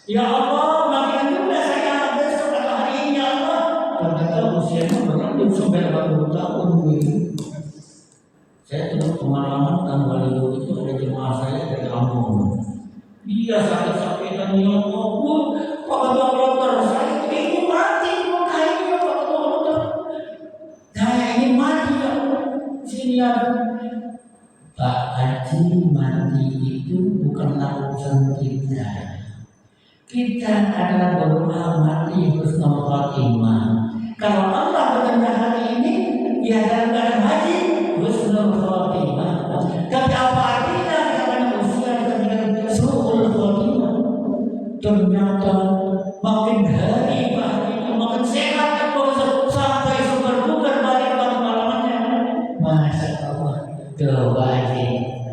Ya Allah, makin juga saya besok atau hari ini ya Allah. Ternyata usianya berlanjut sampai 80 tahun begitu. Saya terus pengalaman tahun 2000 itu ada jemaah saya dari Lampung. Dia sakit-sakitan, ya Allah, Pak dokter, saya ingin mati, makanya Pak dokter, saya ingin mati ya Allah. Sini ya Pak Haji, mati itu bukanlah urusan kita. Kita adalah berdoa mati husnul khatimah. Kalau Allah berkehendak hari ini, ya dalam keadaan haji husnul khatimah. Tapi apa artinya karena usia dengan su'ul khatimah? Ternyata makin hari makin sehat, sampai super-duper balik pengalamannya. Masya Allah, doa aja.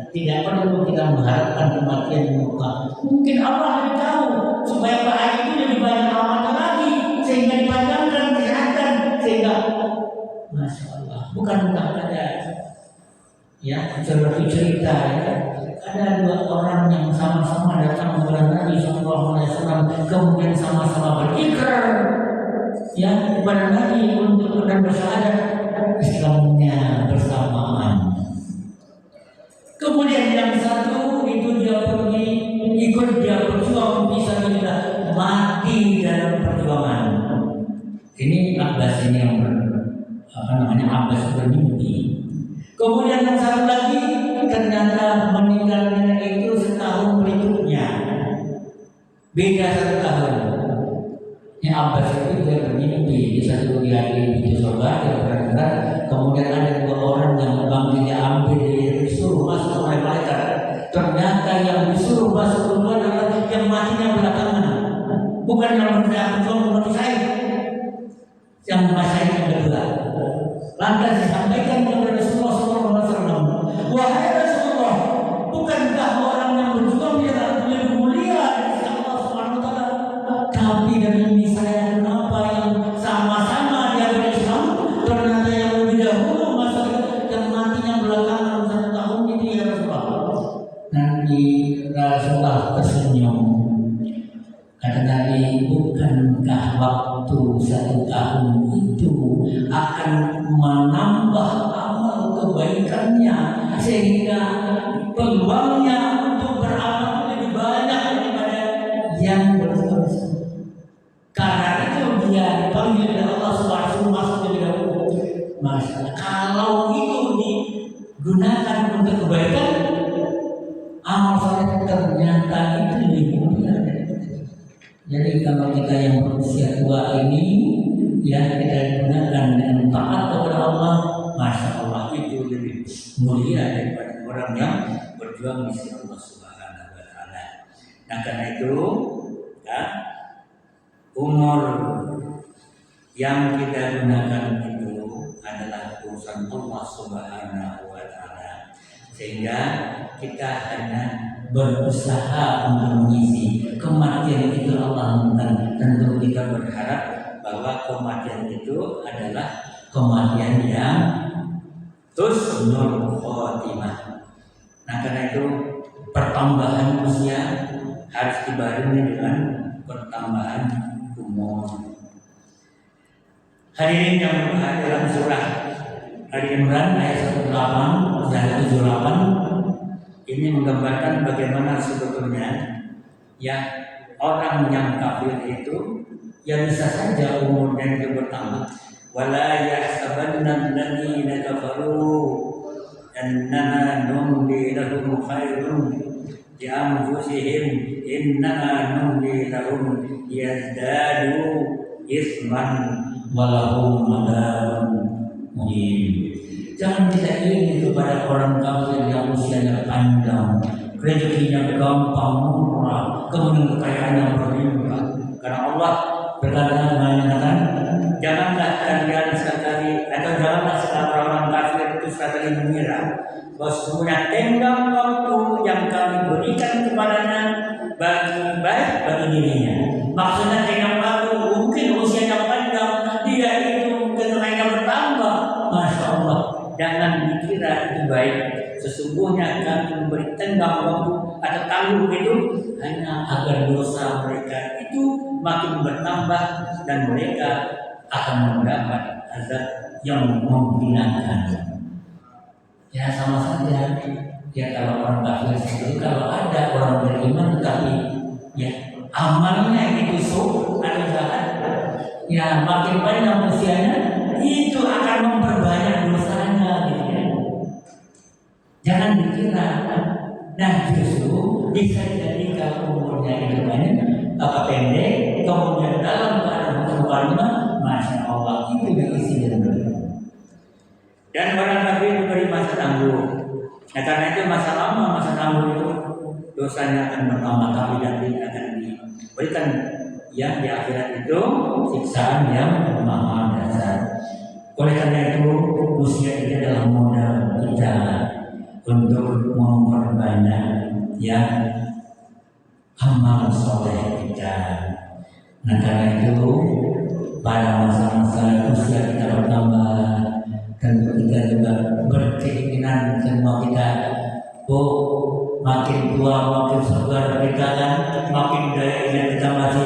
Tidak perlu kita mengharapkan kematian di muka. Mungkin Allah lebih tahu supaya Pak Haji itu lebih banyak amalnya lagi, sehingga dipanjangkan kesehatan, sehingga Masya Allah, bukan ada ya seperti cerita ya. Ada dua orang yang sama-sama datang kepada Nabi SAW kemudian sama-sama berzikir ya kepada Nabi untuk dan bersyahadat Islamnya bersamaan. Kemudian yang satu itu dia pergi ikut dia berjuang fisabilillah, mati dalam perjuangan. Ini Abbas ini yang Abbas bermimpi. Kemudian yang satu lagi ternyata meninggalnya itu setahun berikutnya, beda 1 tahun. Ini Abbas itu dia bermimpi di satu hari di surga dia berangkat. Kemudian ada 2 orang yang bangkit dia ambil disuruh masuk oleh malaikat. Ternyata yang disuruh masuk surga adalah yang matinya belakangan, bukan yang berjuang mati saya, yang masa yang kedua. Lantas disampaikan kepada Rasulullah SAW, wahai Rasulullah, bukankah orang yang berjuang dia lebih mulia dari Allah Subhanahu Wa Taala? Tapi dari saya kenapa yang sama-sama dia berislam, ternyata yang lebih dahulu masuk yang matinya belakangan 1 tahun itu ya Rasulullah. Nanti Rasulullah tersenyum. Kata Nabi, bukankah waktu 1 tahun itu akan menambah amal kebaikannya sehingga peluangnya untuk beramal lebih banyak daripada yang berdosa. Karena itu dia dipanggil oleh Allah Subhanahu masuk lebih dahulu. Masalah kalau itu digunakan untuk kebaikan, amal soleh ternyata itu lebih mulia. Jadi kalau kita yang berusia tua ini ya kita gunakan dengan taat kepada Allah, masya Allah itu lebih mulia daripada orang yang berjuang di sisi Allah Subhanahu Wa Taala. Nah karena itu ya, umur yang kita gunakan itu adalah urusan Allah Subhanahu Wa Taala, sehingga kita hanya berusaha untuk mengisi kematian itu Allah dan tentu kita berharap bahwa kematian itu adalah kematian yang husnul khotimah. Nah karena itu pertambahan usia harus dibarengi dengan pertambahan umur. Hadirin yang berbahagia, dalam surah Ali Imran ayat 108 dan 78 ini menggambarkan bagaimana sebetulnya ya orang yang kafir itu ya bisa saja umurnya itu bertambah. Wala yahsabanna alladziina kafaru annama numli lahum khairun li anfusihim innama numli lahum yazdadu isman wa lahum adzabun muhin. Jangan kita ingin kepada orang kafir yang usianya panjang, rezekinya gampang murah, kemudian kekayaan yang berlimpah. Karena Allah berkata mengatakan, janganlah kalian sekali atau janganlah sekali orang kafir itu sekali mengira bahwa sesungguhnya tenggang waktu yang kami berikan kepadanya bagi baik bagi dirinya. Maksudnya tenggang waktu mungkin usianya panjang, dia itu kekayaannya bertambah. Masya Allah. Jangan dikira itu baik. Sesungguhnya kami memberi tenggang waktu atau tanggung itu hanya agar dosa mereka itu makin bertambah dan mereka akan mendapat azab yang membinakan. Ya sama saja. Ya kalau orang kafir sendiri, kalau ada orang beriman tapi ya amalnya itu atau jahat, ya makin banyak usianya itu akan memperbanyak dosanya gitu ya. Jangan dikira. Nah justru bisa jadi kalau umurnya itu banyak pendek, kemudian dalam keadaan berubah, masya Allah itu diisi dan berubah. Dan orang kafir diberi masa tangguh. Nah karena itu masa lama masa tangguh itu dosanya akan bertambah tapi nanti akan diberikan yang di akhirat itu siksaan yang maha dasar. Oleh karena itu usia ini adalah modal kita untuk memperbanyak ya amal soleh kita. Nah karena itu pada masa-masa usia kita bertambah, tentu kita juga berkeinginan semua kita makin tua makin segar kita kan, makin daya ingat kita masih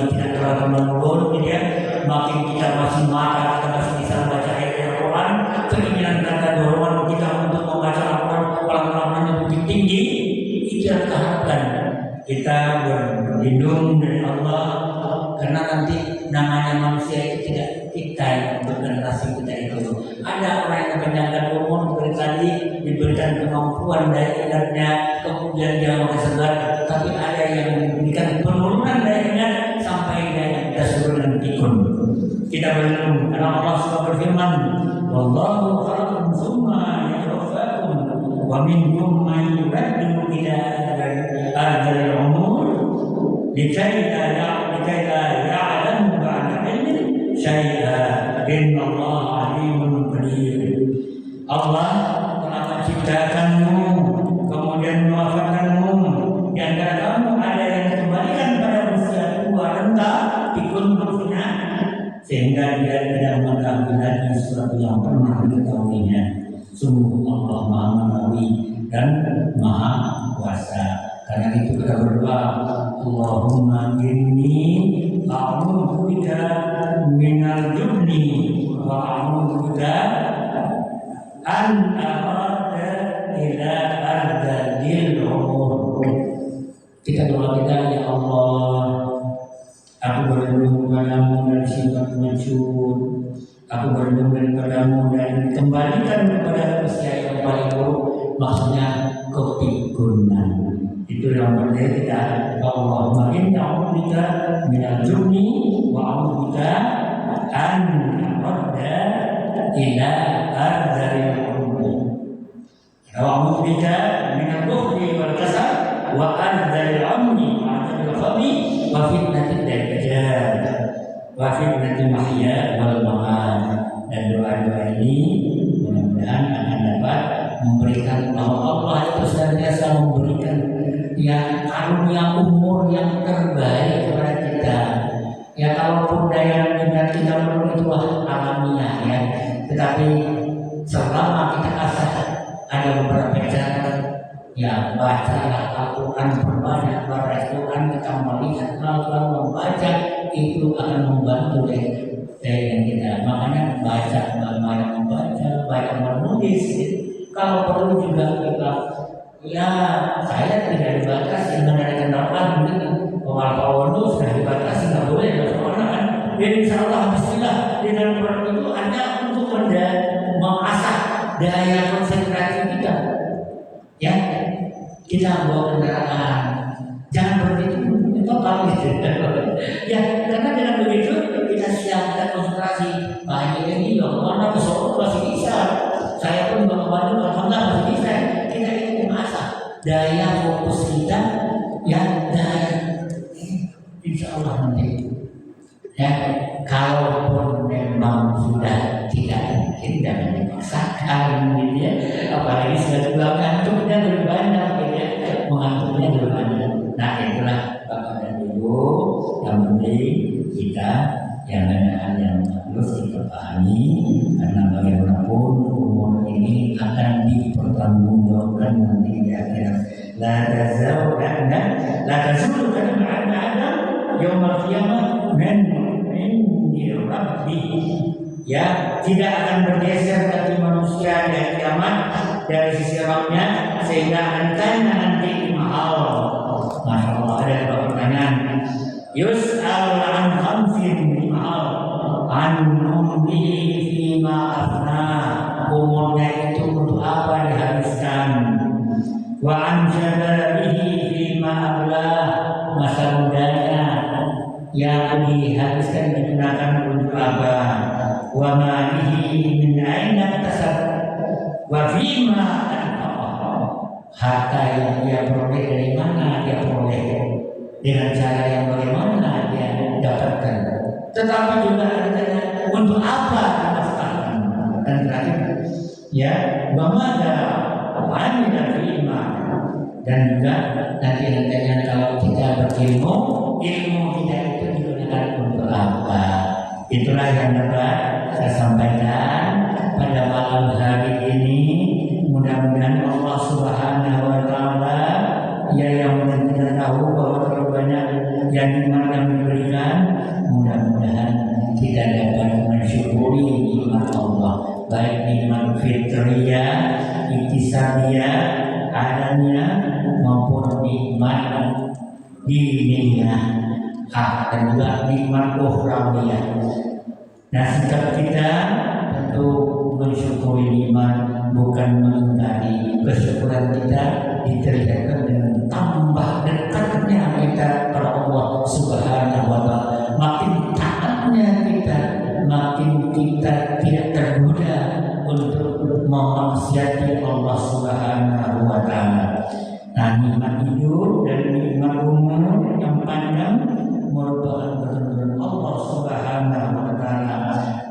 berlindung dari Allah, karena nanti namanya manusia itu tidak kita yang bergenerasi kita itu. Ada orang yang kepanjangan umur seperti tadi diberikan kemampuan daya ingatnya, kemudian dia makin segar, tapi ada yang diberikan penurunan daya ingat sampai dia yang kita suruh dan pikun. Kita berlindung karena Allah sudah berfirman, wallahu khalaqakum tsumma yatawaffakum wa minkum man yuraddu ila adzalil umur likai la ya'lamu ba'da ilmin syai'a innallaha alimun qadir. Allah telah menciptakanmu kemudian mewafatkanmu, di antara kamu ada yang dikembalikan pada usia tua renta pikun maksudnya, sehingga dia tidak mengetahui lagi sesuatu yang pernah diketahuinya. Sungguh Allah Maha Mengetahui dan Maha Kuasa. Karena itu kita berdoa, Allahumma inni a'udzubika minal jubni wa a'udzubika an arada ila ardil umur. Kita doa kita, ya Allah, aku berlindung kepadamu dari sifat pencuri, aku berlindung daripadamu dan dikembalikan kepada usia yang paling buruk, maksudnya kepikunan. Itu yang penting kita, Allahumma inni a'udzubika minal jubni wa a'udzubika an arada ila ardil umur. Wa a'udzubika minal bukhli wal kasal wa ardil umri wa ardil khabi wa fitnatid dajjal wa fitnatil mahya wal mamat. Dan doa-doa ini mudah-mudahan akan dapat memberikan bahwa Allah itu senantiasa memberikan yang karunia umur yang terbaik kepada kita. Ya kalaupun daya ingat kita perlu itu alamiah ya, tetapi selama kita asal ada beberapa cara, ya bacalah Al-Quran berbanyak, baca Al-Quran kita melihat hal-hal membaca itu akan membantu daya kita. Makanya baca, banyak membaca, banyak menulis. Kalau perlu juga kita, ya saya tidak dibatasi dengan ada kendaraan begitu. Kalau sudah dibatasi nggak boleh, karena kan. Jadi insya Allah bismillah dengan Quran itu hanya untuk mengasah daya konsentrasi kita. Ya, kita bawa kendaraan, jangan begitu, itu kalau gitu. Ya, karena dengan begitu kita siap, kita konsentrasi. Baik ini loh, mana besok masih bisa. Saya pun juga kembali alhamdulillah masih bisa. Kita itu mengasah daya fokus kita, ya daya. Insya Allah nanti. Ya, kalaupun memang sudah tidak mungkin dan dipaksakan gitu ya, apalagi sudah juga ngantuknya lebih banyak gitu ya, mengantuknya lebih banyak. Nah itulah Bapak dan Ibu, yang penting kita yang ada hal yang harus kita pahami, karena bagaimanapun umur ini akan dipertanggungjawabkan nanti di akhirat. La tazulu kadang ada yaumul qiyamah min Rabbi. Ya, tidak akan bergeser kaki manusia dari kiamat dari sisi Rabbnya, sehingga antanya nanti mahal. Masya Allah, ada dua pertanyaan. Yus'al an khamsin mahal, an umrihi fima afna, umurnya itu untuk apa dihabiskan, wa an shababihi fima abla, masa mudanya yang dihabiskan digunakan untuk apa, wa malihi min aina tasab, wa fima harta yang dia peroleh dari mana dia peroleh, dengan cara yang bagaimana dia dapatkan, tetapi juga adanya untuk apa dinafkahkan. Dan terakhir ya, bagaimana dan terima. Dan juga nanti-nantinya kalau kita berilmu, ilmu kita itu digunakan untuk apa. Itulah yang dapat saya sampaikan pada malam hari ini. Mudah-mudahan Allah Subhanahu wa Ta'ala, ya yang benar-benar tahu bahwa terlalu banyak yang nikmat yang diberikan, mudah-mudahan kita dapat mensyukuri nikmat Allah, baik nikmat fitriyah, iktisadiyah, adanya, maupun nikmat diniyah dan juga nikmat ukhrawiyah. Nah, sikap kita tentu mensyukuri nikmat, bukan mengingkari. Kesyukuran kita diterlihatkan dengan tambah dekatnya kita kepada Allah Subhanahu wa Ta'ala. Makin taatnya kita, makin kita tidak tergoda untuk memaksiati Allah Subhanahu wa Ta'ala. Nah, nikmat hidup dan nikmat umur yang panjang merupakan benar-benar Allah Subhanahu wa Ta'ala,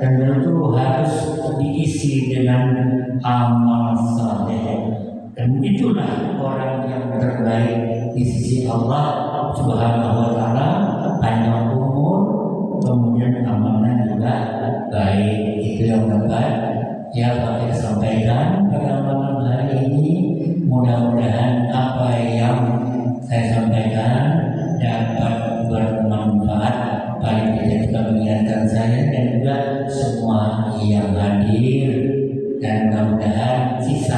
dan tentu harus diisi dengan amal saleh. Dan itulah orang yang terbaik di sisi Allah Subhanahu wa Ta'ala, panjang umur, kemudian amalnya juga baik. Itu yang dapat saya sampaikan pada malam hari ini. Mudah-mudahan apa yang saya sampaikan dapat bermanfaat bagi kita mengingatkan saya dan juga semua yang hadir, dan mudah-mudahan sisa